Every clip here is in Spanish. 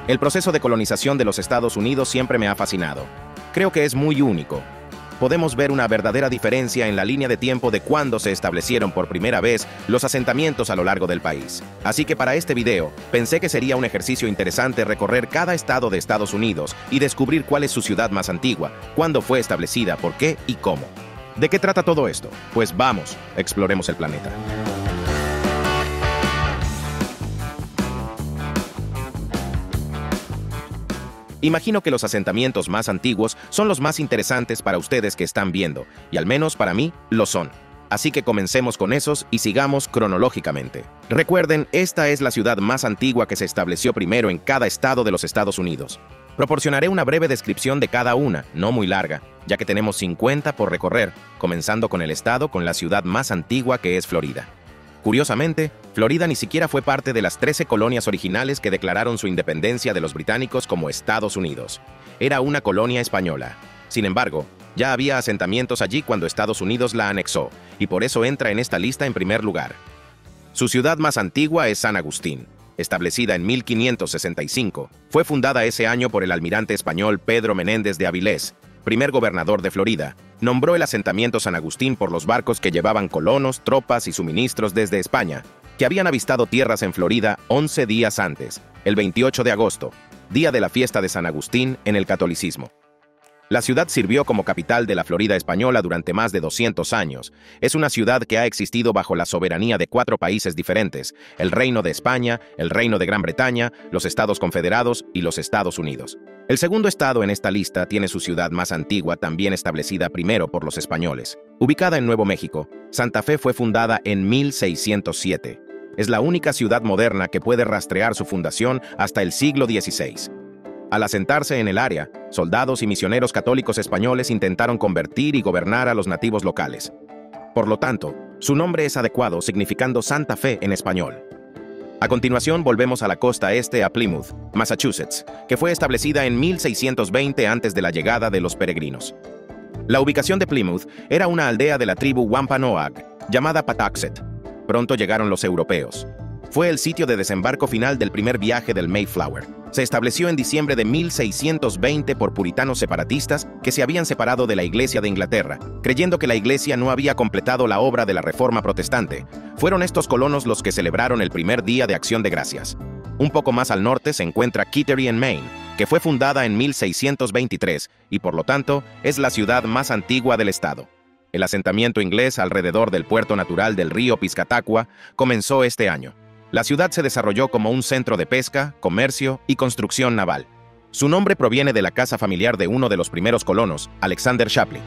El proceso de colonización de los Estados Unidos siempre me ha fascinado. Creo que es muy único. Podemos ver una verdadera diferencia en la línea de tiempo de cuando se establecieron por primera vez los asentamientos a lo largo del país. Así que para este video, pensé que sería un ejercicio interesante recorrer cada estado de Estados Unidos y descubrir cuál es su ciudad más antigua, cuándo fue establecida, por qué y cómo. ¿De qué trata todo esto? Pues vamos, exploremos el planeta. Imagino que los asentamientos más antiguos son los más interesantes para ustedes que están viendo, y al menos para mí lo son. Así que comencemos con esos y sigamos cronológicamente. Recuerden, esta es la ciudad más antigua que se estableció primero en cada estado de los Estados Unidos. Proporcionaré una breve descripción de cada una, no muy larga, ya que tenemos 50 por recorrer, comenzando con el estado con la ciudad más antigua que es Florida. Curiosamente, Florida ni siquiera fue parte de las 13 colonias originales que declararon su independencia de los británicos como Estados Unidos. Era una colonia española. Sin embargo, ya había asentamientos allí cuando Estados Unidos la anexó, y por eso entra en esta lista en primer lugar. Su ciudad más antigua es San Agustín. Establecida en 1565, fue fundada ese año por el almirante español Pedro Menéndez de Avilés, primer gobernador de Florida. Nombró el asentamiento San Agustín por los barcos que llevaban colonos, tropas y suministros desde España, que habían avistado tierras en Florida 11 días antes, el 28 de agosto, día de la fiesta de San Agustín en el catolicismo. La ciudad sirvió como capital de la Florida española durante más de 200 años. Es una ciudad que ha existido bajo la soberanía de 4 países diferentes: el Reino de España, el Reino de Gran Bretaña, los Estados Confederados y los Estados Unidos. El segundo estado en esta lista tiene su ciudad más antigua, también establecida primero por los españoles. Ubicada en Nuevo México, Santa Fe fue fundada en 1607. Es la única ciudad moderna que puede rastrear su fundación hasta el siglo XVI. Al asentarse en el área, soldados y misioneros católicos españoles intentaron convertir y gobernar a los nativos locales. Por lo tanto, su nombre es adecuado, significando Santa Fe en español. A continuación, volvemos a la costa este a Plymouth, Massachusetts, que fue establecida en 1620 antes de la llegada de los peregrinos. La ubicación de Plymouth era una aldea de la tribu Wampanoag, llamada Patuxet. Pronto llegaron los europeos. Fue el sitio de desembarco final del primer viaje del Mayflower. Se estableció en diciembre de 1620 por puritanos separatistas que se habían separado de la Iglesia de Inglaterra, creyendo que la Iglesia no había completado la obra de la Reforma Protestante. Fueron estos colonos los que celebraron el primer Día de Acción de Gracias. Un poco más al norte se encuentra Kittery en Maine, que fue fundada en 1623 y por lo tanto es la ciudad más antigua del estado. El asentamiento inglés alrededor del puerto natural del río Piscataqua comenzó este año. La ciudad se desarrolló como un centro de pesca, comercio y construcción naval. Su nombre proviene de la casa familiar de uno de los primeros colonos, Alexander Shapley.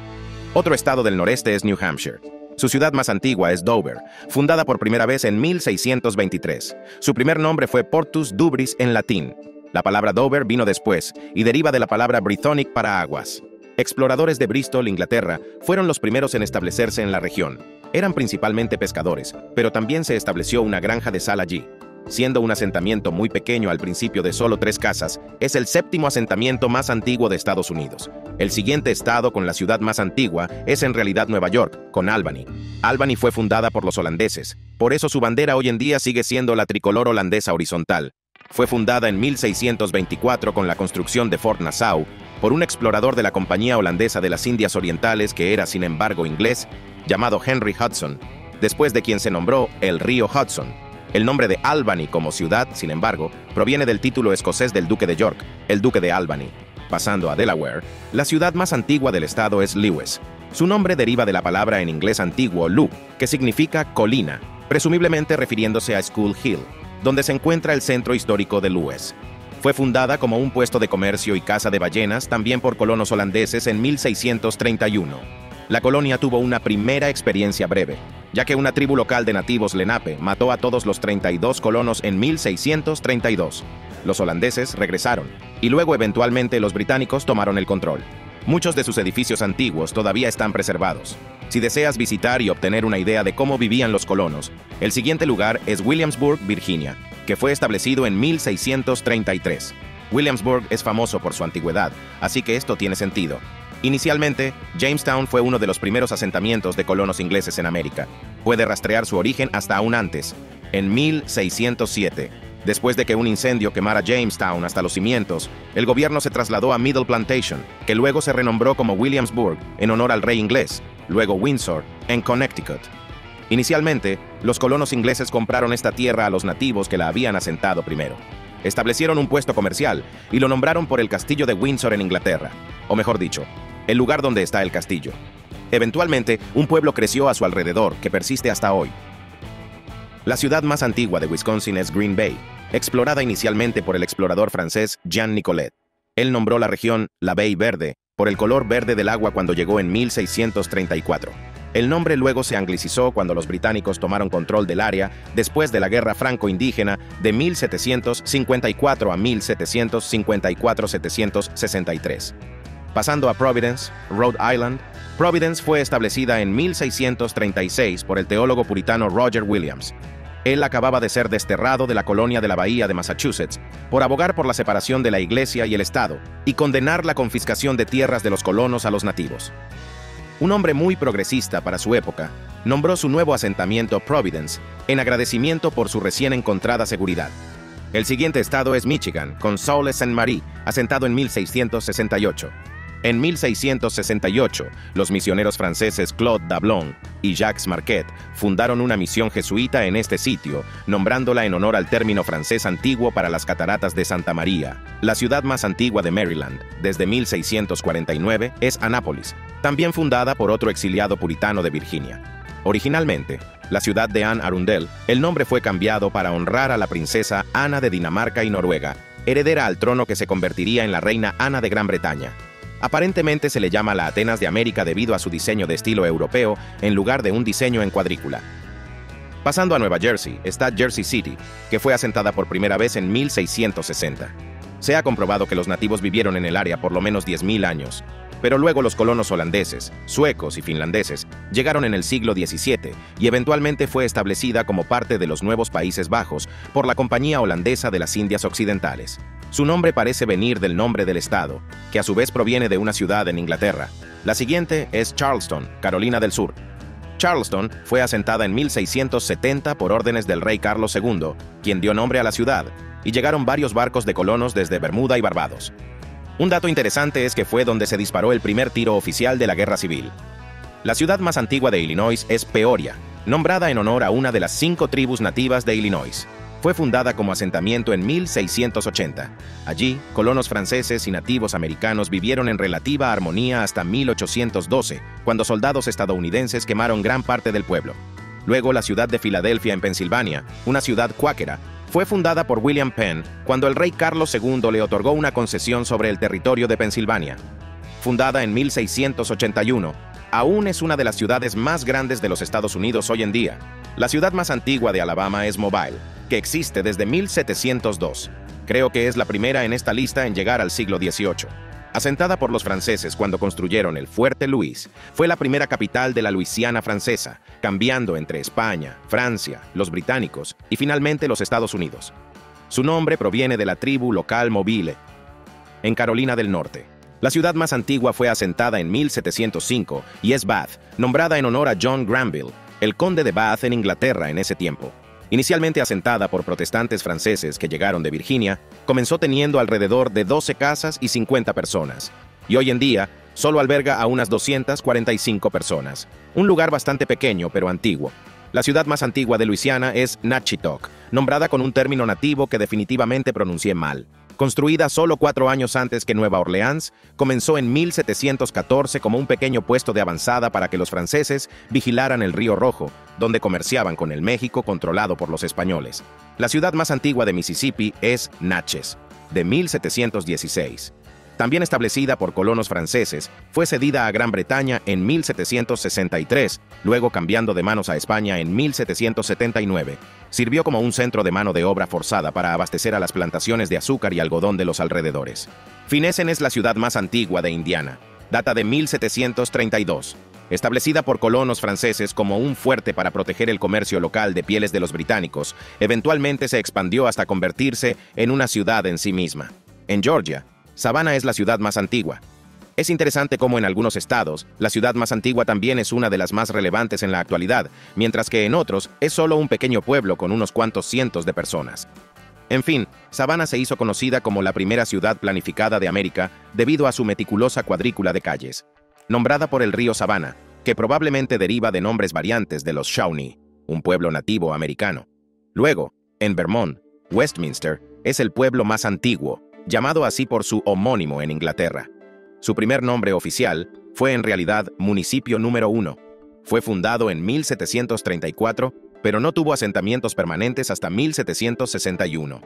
Otro estado del noreste es New Hampshire. Su ciudad más antigua es Dover, fundada por primera vez en 1623. Su primer nombre fue Portus Dubris en latín. La palabra Dover vino después y deriva de la palabra Brythonic para aguas. Exploradores de Bristol, Inglaterra, fueron los primeros en establecerse en la región. Eran principalmente pescadores, pero también se estableció una granja de sal allí. Siendo un asentamiento muy pequeño al principio de solo 3 casas, es el 7º asentamiento más antiguo de Estados Unidos. El siguiente estado con la ciudad más antigua es en realidad Nueva York, con Albany. Albany fue fundada por los holandeses, por eso su bandera hoy en día sigue siendo la tricolor holandesa horizontal. Fue fundada en 1624 con la construcción de Fort Nassau por un explorador de la Compañía Holandesa de las Indias Orientales que era sin embargo inglés, llamado Henry Hudson, después de quien se nombró el río Hudson. El nombre de Albany como ciudad, sin embargo, proviene del título escocés del duque de York, el duque de Albany. Pasando a Delaware, la ciudad más antigua del estado es Lewes. Su nombre deriva de la palabra en inglés antiguo Lu, que significa colina, presumiblemente refiriéndose a School Hill, donde se encuentra el centro histórico de Lewes. Fue fundada como un puesto de comercio y caza de ballenas también por colonos holandeses en 1631. La colonia tuvo una primera experiencia breve, ya que una tribu local de nativos Lenape mató a todos los 32 colonos en 1632. Los holandeses regresaron, y luego eventualmente los británicos tomaron el control. Muchos de sus edificios antiguos todavía están preservados. Si deseas visitar y obtener una idea de cómo vivían los colonos, el siguiente lugar es Williamsburg, Virginia, que fue establecido en 1633. Williamsburg es famoso por su antigüedad, así que esto tiene sentido. Inicialmente, Jamestown fue uno de los primeros asentamientos de colonos ingleses en América. Puede rastrear su origen hasta aún antes, en 1607. Después de que un incendio quemara Jamestown hasta los cimientos, el gobierno se trasladó a Middle Plantation, que luego se renombró como Williamsburg en honor al rey inglés, luego Windsor, en Connecticut. Inicialmente, los colonos ingleses compraron esta tierra a los nativos que la habían asentado primero. Establecieron un puesto comercial y lo nombraron por el castillo de Windsor en Inglaterra, o mejor dicho, el lugar donde está el castillo. Eventualmente, un pueblo creció a su alrededor que persiste hasta hoy. La ciudad más antigua de Wisconsin es Green Bay, explorada inicialmente por el explorador francés Jean Nicolet. Él nombró la región la Bay Verde por el color verde del agua cuando llegó en 1634. El nombre luego se anglicizó cuando los británicos tomaron control del área después de la Guerra Franco-Indígena de 1754 a 1754-763. Pasando a Providence, Rhode Island, Providence fue establecida en 1636 por el teólogo puritano Roger Williams. Él acababa de ser desterrado de la colonia de la Bahía de Massachusetts por abogar por la separación de la Iglesia y el Estado y condenar la confiscación de tierras de los colonos a los nativos. Un hombre muy progresista para su época, nombró su nuevo asentamiento Providence en agradecimiento por su recién encontrada seguridad. El siguiente estado es Michigan, con Sault-Sainte-Marie, asentado en 1668. En 1668, los misioneros franceses Claude Dablon y Jacques Marquette fundaron una misión jesuita en este sitio, nombrándola en honor al término francés antiguo para las cataratas de Santa María. La ciudad más antigua de Maryland, desde 1649, es Annapolis, también fundada por otro exiliado puritano de Virginia. Originalmente, la ciudad de Anne Arundel, el nombre fue cambiado para honrar a la princesa Ana de Dinamarca y Noruega, heredera al trono que se convertiría en la reina Ana de Gran Bretaña. Aparentemente se le llama la Atenas de América debido a su diseño de estilo europeo en lugar de un diseño en cuadrícula. Pasando a Nueva Jersey, está Jersey City, que fue asentada por primera vez en 1660. Se ha comprobado que los nativos vivieron en el área por lo menos 10.000 años, pero luego los colonos holandeses, suecos y finlandeses llegaron en el siglo XVII y eventualmente fue establecida como parte de los nuevos Países Bajos por la Compañía Holandesa de las Indias Occidentales. Su nombre parece venir del nombre del estado, que a su vez proviene de una ciudad en Inglaterra. La siguiente es Charleston, Carolina del Sur. Charleston fue asentada en 1670 por órdenes del rey Carlos II, quien dio nombre a la ciudad, y llegaron varios barcos de colonos desde Bermuda y Barbados. Un dato interesante es que fue donde se disparó el primer tiro oficial de la Guerra Civil. La ciudad más antigua de Illinois es Peoria, nombrada en honor a una de las 5 tribus nativas de Illinois. Fue fundada como asentamiento en 1680. Allí, colonos franceses y nativos americanos vivieron en relativa armonía hasta 1812, cuando soldados estadounidenses quemaron gran parte del pueblo. Luego, la ciudad de Filadelfia, en Pensilvania, una ciudad cuáquera, fue fundada por William Penn cuando el rey Carlos II le otorgó una concesión sobre el territorio de Pensilvania. Fundada en 1681, aún es una de las ciudades más grandes de los Estados Unidos hoy en día. La ciudad más antigua de Alabama es Mobile, que existe desde 1702. Creo que es la primera en esta lista en llegar al siglo XVIII. Asentada por los franceses cuando construyeron el Fuerte Louis, fue la primera capital de la Luisiana francesa, cambiando entre España, Francia, los británicos y finalmente los Estados Unidos. Su nombre proviene de la tribu local Mobile, en Carolina del Norte. La ciudad más antigua fue asentada en 1705 y es Bath, nombrada en honor a John Granville, el conde de Bath en Inglaterra en ese tiempo. Inicialmente asentada por protestantes franceses que llegaron de Virginia, comenzó teniendo alrededor de 12 casas y 50 personas, y hoy en día solo alberga a unas 245 personas. Un lugar bastante pequeño pero antiguo. La ciudad más antigua de Luisiana es Natchitoches, nombrada con un término nativo que definitivamente pronuncié mal. Construida solo 4 años antes que Nueva Orleans, comenzó en 1714 como un pequeño puesto de avanzada para que los franceses vigilaran el Río Rojo, donde comerciaban con el México controlado por los españoles. La ciudad más antigua de Mississippi es Natchez, de 1716. También establecida por colonos franceses, fue cedida a Gran Bretaña en 1763, luego cambiando de manos a España en 1779. Sirvió como un centro de mano de obra forzada para abastecer a las plantaciones de azúcar y algodón de los alrededores. Finessen es la ciudad más antigua de Indiana. Data de 1732. Establecida por colonos franceses como un fuerte para proteger el comercio local de pieles de los británicos, eventualmente se expandió hasta convertirse en una ciudad en sí misma. En Georgia, Savannah es la ciudad más antigua. Es interesante cómo en algunos estados, la ciudad más antigua también es una de las más relevantes en la actualidad, mientras que en otros es solo un pequeño pueblo con unos cuantos cientos de personas. En fin, Savannah se hizo conocida como la primera ciudad planificada de América debido a su meticulosa cuadrícula de calles. Nombrada por el río Savannah, que probablemente deriva de nombres variantes de los Shawnee, un pueblo nativo americano. Luego, en Vermont, Westminster es el pueblo más antiguo, llamado así por su homónimo en Inglaterra. Su primer nombre oficial fue en realidad Municipio número 1. Fue fundado en 1734, pero no tuvo asentamientos permanentes hasta 1761.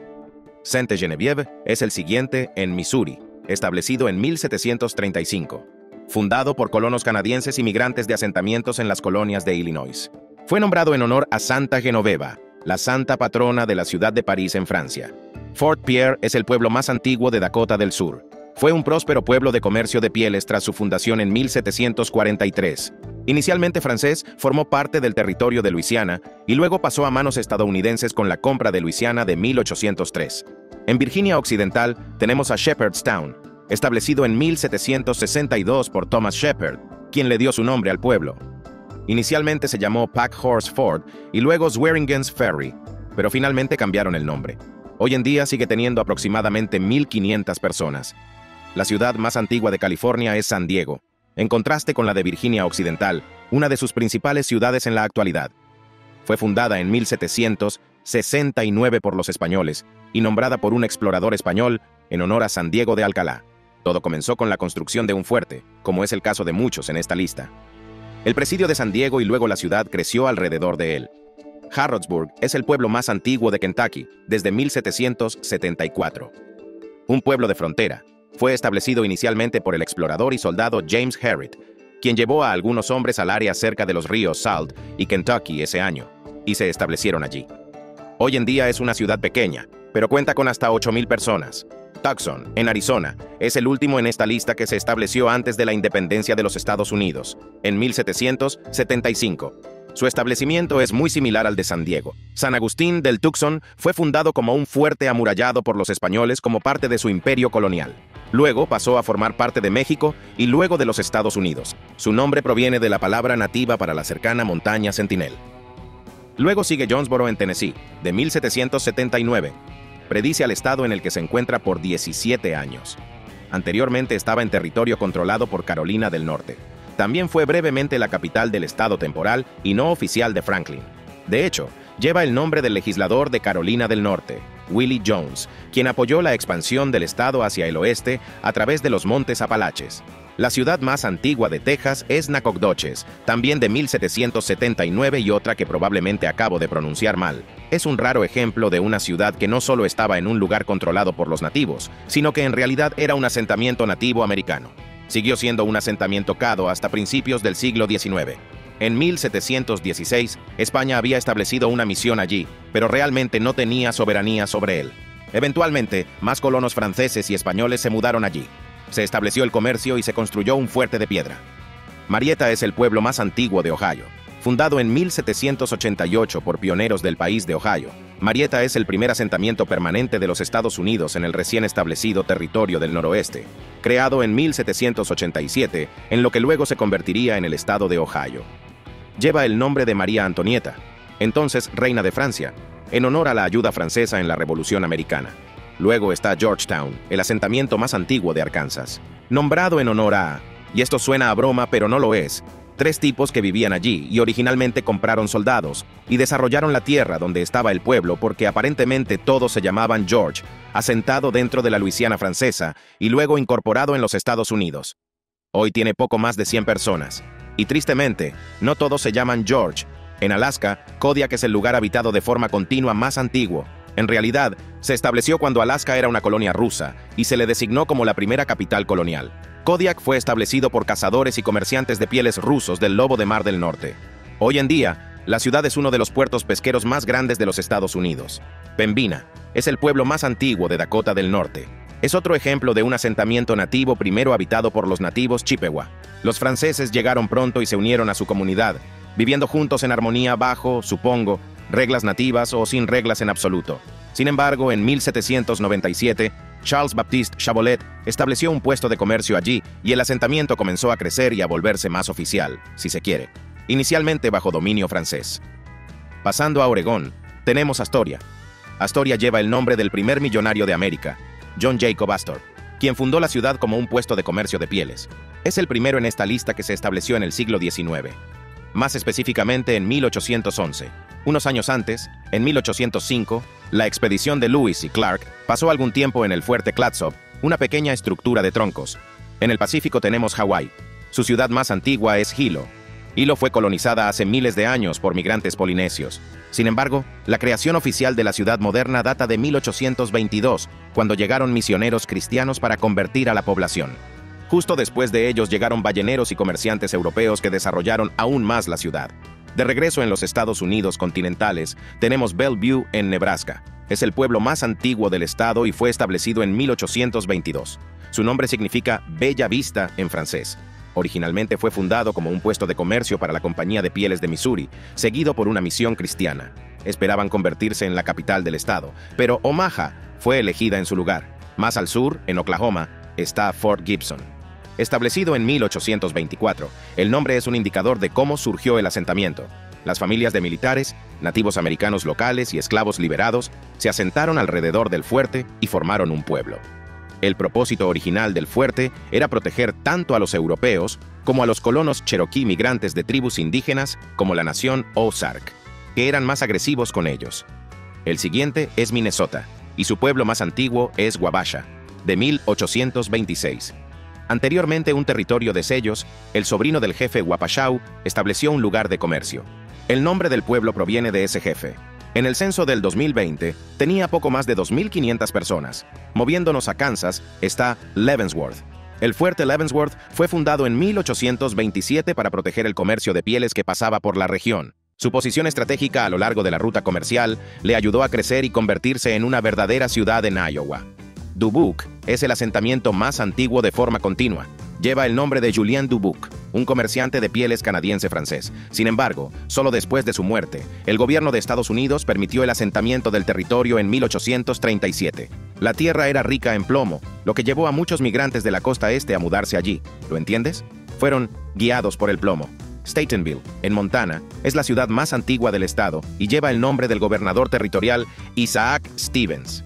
Sainte-Geneviève es el siguiente en Missouri, establecido en 1735. Fundado por colonos canadienses inmigrantes de asentamientos en las colonias de Illinois. Fue nombrado en honor a Santa Genoveva, la santa patrona de la ciudad de París en Francia. Fort Pierre es el pueblo más antiguo de Dakota del Sur. Fue un próspero pueblo de comercio de pieles tras su fundación en 1743. Inicialmente francés, formó parte del territorio de Luisiana y luego pasó a manos estadounidenses con la compra de Luisiana de 1803. En Virginia Occidental tenemos a Shepherdstown, establecido en 1762 por Thomas Shepherd, quien le dio su nombre al pueblo. Inicialmente se llamó Packhorse Ford y luego Swearingen's Ferry, pero finalmente cambiaron el nombre. Hoy en día sigue teniendo aproximadamente 1,500 personas. La ciudad más antigua de California es San Diego, en contraste con la de Virginia Occidental, una de sus principales ciudades en la actualidad. Fue fundada en 1769 por los españoles y nombrada por un explorador español en honor a San Diego de Alcalá. Todo comenzó con la construcción de un fuerte, como es el caso de muchos en esta lista. El presidio de San Diego y luego la ciudad creció alrededor de él. Harrodsburg es el pueblo más antiguo de Kentucky, desde 1774. Un pueblo de frontera, fue establecido inicialmente por el explorador y soldado James Herriot, quien llevó a algunos hombres al área cerca de los ríos Salt y Kentucky ese año, y se establecieron allí. Hoy en día es una ciudad pequeña, pero cuenta con hasta 8,000 personas. Tucson, en Arizona, es el último en esta lista que se estableció antes de la independencia de los Estados Unidos, en 1775. Su establecimiento es muy similar al de San Diego. San Agustín del Tucson fue fundado como un fuerte amurallado por los españoles como parte de su imperio colonial. Luego pasó a formar parte de México y luego de los Estados Unidos. Su nombre proviene de la palabra nativa para la cercana montaña Sentinel. Luego sigue Jonesboro en Tennessee, de 1779. Predice al estado en el que se encuentra por 17 años. Anteriormente estaba en territorio controlado por Carolina del Norte. También fue brevemente la capital del estado temporal y no oficial de Franklin. De hecho, lleva el nombre del legislador de Carolina del Norte, Willie Jones, quien apoyó la expansión del estado hacia el oeste a través de los montes Apalaches. La ciudad más antigua de Texas es Nacogdoches, también de 1779 y otra que probablemente acabo de pronunciar mal. Es un raro ejemplo de una ciudad que no solo estaba en un lugar controlado por los nativos, sino que en realidad era un asentamiento nativo americano. Siguió siendo un asentamiento Caddo hasta principios del siglo XIX. En 1716, España había establecido una misión allí, pero realmente no tenía soberanía sobre él. Eventualmente, más colonos franceses y españoles se mudaron allí. Se estableció el comercio y se construyó un fuerte de piedra. Marietta es el pueblo más antiguo de Ohio. Fundado en 1788 por pioneros del país de Ohio, Marietta es el primer asentamiento permanente de los Estados Unidos en el recién establecido territorio del noroeste, creado en 1787, en lo que luego se convertiría en el estado de Ohio. Lleva el nombre de María Antonieta, entonces reina de Francia, en honor a la ayuda francesa en la Revolución Americana. Luego está Georgetown, el asentamiento más antiguo de Arkansas, nombrado en honor a, y esto suena a broma pero no lo es, 3 tipos que vivían allí y originalmente compraron soldados y desarrollaron la tierra donde estaba el pueblo porque aparentemente todos se llamaban George, asentado dentro de la Luisiana francesa y luego incorporado en los Estados Unidos. Hoy tiene poco más de 100 personas. Y tristemente, no todos se llaman George. En Alaska, Kodiak es el lugar habitado de forma continua más antiguo. En realidad, se estableció cuando Alaska era una colonia rusa y se le designó como la primera capital colonial. Kodiak fue establecido por cazadores y comerciantes de pieles rusos del Lobo de Mar del Norte. Hoy en día, la ciudad es uno de los puertos pesqueros más grandes de los Estados Unidos. Pembina es el pueblo más antiguo de Dakota del Norte. Es otro ejemplo de un asentamiento nativo primero habitado por los nativos Chippewa. Los franceses llegaron pronto y se unieron a su comunidad, viviendo juntos en armonía bajo, supongo, reglas nativas o sin reglas en absoluto. Sin embargo, en 1797, Charles Baptiste Chabolet estableció un puesto de comercio allí y el asentamiento comenzó a crecer y a volverse más oficial, si se quiere, inicialmente bajo dominio francés. Pasando a Oregón, tenemos Astoria. Astoria lleva el nombre del primer millonario de América, John Jacob Astor, quien fundó la ciudad como un puesto de comercio de pieles. Es el primero en esta lista que se estableció en el siglo XIX, más específicamente en 1811. Unos años antes, en 1805, la expedición de Lewis y Clark pasó algún tiempo en el fuerte Clatsop, una pequeña estructura de troncos. En el Pacífico tenemos Hawái. Su ciudad más antigua es Hilo. Hilo fue colonizada hace miles de años por migrantes polinesios. Sin embargo, la creación oficial de la ciudad moderna data de 1822, cuando llegaron misioneros cristianos para convertir a la población. Justo después de ellos llegaron balleneros y comerciantes europeos que desarrollaron aún más la ciudad. De regreso en los Estados Unidos continentales, tenemos Bellevue en Nebraska. Es el pueblo más antiguo del estado y fue establecido en 1822. Su nombre significa Bella Vista en francés. Originalmente fue fundado como un puesto de comercio para la Compañía de Pieles de Missouri, seguido por una misión cristiana. Esperaban convertirse en la capital del estado, pero Omaha fue elegida en su lugar. Más al sur, en Oklahoma, está Fort Gibson. Establecido en 1824, el nombre es un indicador de cómo surgió el asentamiento. Las familias de militares, nativos americanos locales y esclavos liberados se asentaron alrededor del fuerte y formaron un pueblo. El propósito original del fuerte era proteger tanto a los europeos como a los colonos cherokee migrantes de tribus indígenas como la nación Ozark, que eran más agresivos con ellos. El siguiente es Minnesota, y su pueblo más antiguo es Wabasha, de 1826. Anteriormente un territorio de sellos, el sobrino del jefe Wapashau estableció un lugar de comercio. El nombre del pueblo proviene de ese jefe. En el censo del 2020, tenía poco más de 2.500 personas. Moviéndonos a Kansas, está Leavenworth. El fuerte Leavenworth fue fundado en 1827 para proteger el comercio de pieles que pasaba por la región. Su posición estratégica a lo largo de la ruta comercial le ayudó a crecer y convertirse en una verdadera ciudad en Iowa. Dubuque es el asentamiento más antiguo de forma continua. Lleva el nombre de Julien Dubuque, un comerciante de pieles canadiense-francés. Sin embargo, solo después de su muerte, el gobierno de Estados Unidos permitió el asentamiento del territorio en 1837. La tierra era rica en plomo, lo que llevó a muchos migrantes de la costa este a mudarse allí. ¿Lo entiendes? Fueron guiados por el plomo. Statenville, en Montana, es la ciudad más antigua del estado y lleva el nombre del gobernador territorial Isaac Stevens.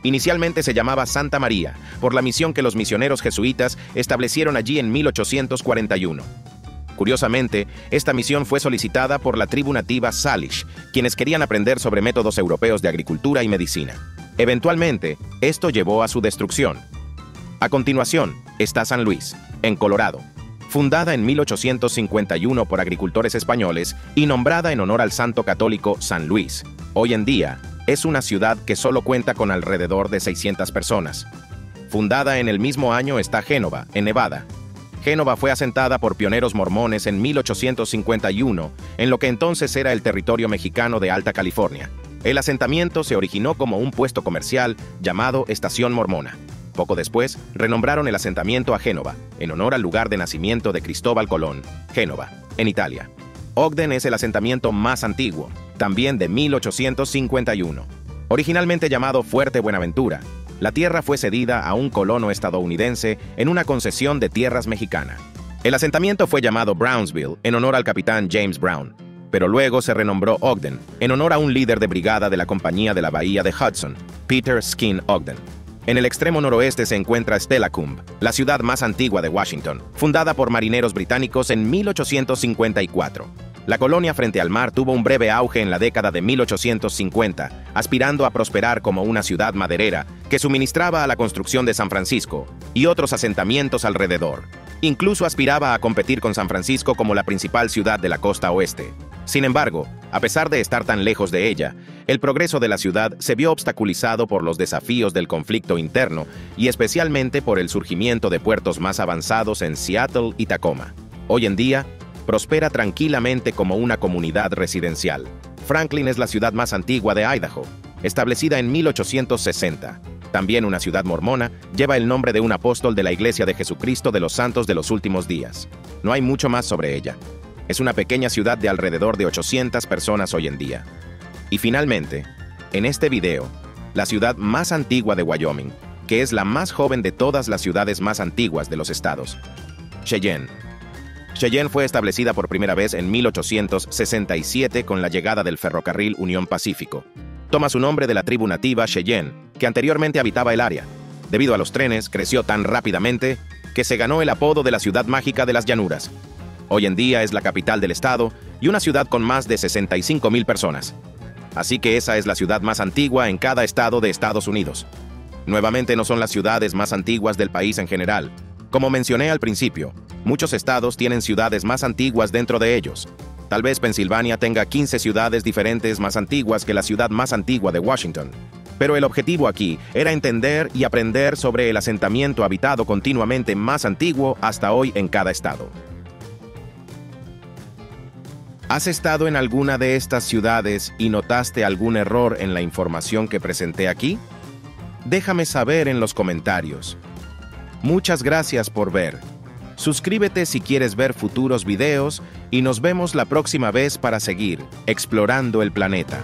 Inicialmente se llamaba Santa María, por la misión que los misioneros jesuitas establecieron allí en 1841. Curiosamente, esta misión fue solicitada por la tribu nativa Salish, quienes querían aprender sobre métodos europeos de agricultura y medicina. Eventualmente, esto llevó a su destrucción. A continuación, está San Luis, en Colorado. Fundada en 1851 por agricultores españoles y nombrada en honor al santo católico San Luis. Hoy en día, es una ciudad que solo cuenta con alrededor de 600 personas. Fundada en el mismo año está Génova, en Nevada. Génova fue asentada por pioneros mormones en 1851, en lo que entonces era el territorio mexicano de Alta California. El asentamiento se originó como un puesto comercial llamado Estación Mormona. Poco después, renombraron el asentamiento a Génova, en honor al lugar de nacimiento de Cristóbal Colón, Génova, en Italia. Ogden es el asentamiento más antiguo, también de 1851. Originalmente llamado Fuerte Buenaventura, la tierra fue cedida a un colono estadounidense en una concesión de tierras mexicana. El asentamiento fue llamado Brownsville en honor al capitán James Brown, pero luego se renombró Ogden en honor a un líder de brigada de la Compañía de la Bahía de Hudson, Peter Skin Ogden. En el extremo noroeste se encuentra Steilacoom, la ciudad más antigua de Washington, fundada por marineros británicos en 1854. La colonia frente al mar tuvo un breve auge en la década de 1850, aspirando a prosperar como una ciudad maderera que suministraba a la construcción de San Francisco y otros asentamientos alrededor. Incluso aspiraba a competir con San Francisco como la principal ciudad de la costa oeste. Sin embargo, a pesar de estar tan lejos de ella, el progreso de la ciudad se vio obstaculizado por los desafíos del conflicto interno y especialmente por el surgimiento de puertos más avanzados en Seattle y Tacoma. Hoy en día, prospera tranquilamente como una comunidad residencial. Franklin es la ciudad más antigua de Idaho, establecida en 1860. También una ciudad mormona, lleva el nombre de un apóstol de la Iglesia de Jesucristo de los Santos de los Últimos Días. No hay mucho más sobre ella. Es una pequeña ciudad de alrededor de 800 personas hoy en día. Y finalmente, en este video, la ciudad más antigua de Wyoming, que es la más joven de todas las ciudades más antiguas de los estados. Cheyenne. Cheyenne fue establecida por primera vez en 1867 con la llegada del ferrocarril Unión Pacífico. Toma su nombre de la tribu nativa Cheyenne, que anteriormente habitaba el área. Debido a los trenes, creció tan rápidamente que se ganó el apodo de la ciudad mágica de las llanuras. Hoy en día es la capital del estado y una ciudad con más de 65,000 personas. Así que esa es la ciudad más antigua en cada estado de Estados Unidos. Nuevamente no son las ciudades más antiguas del país en general. Como mencioné al principio, muchos estados tienen ciudades más antiguas dentro de ellos. Tal vez Pensilvania tenga 15 ciudades diferentes más antiguas que la ciudad más antigua de Washington. Pero el objetivo aquí era entender y aprender sobre el asentamiento habitado continuamente más antiguo hasta hoy en cada estado. ¿Has estado en alguna de estas ciudades y notaste algún error en la información que presenté aquí? Déjame saber en los comentarios. Muchas gracias por ver. Suscríbete si quieres ver futuros videos y nos vemos la próxima vez para seguir explorando el planeta.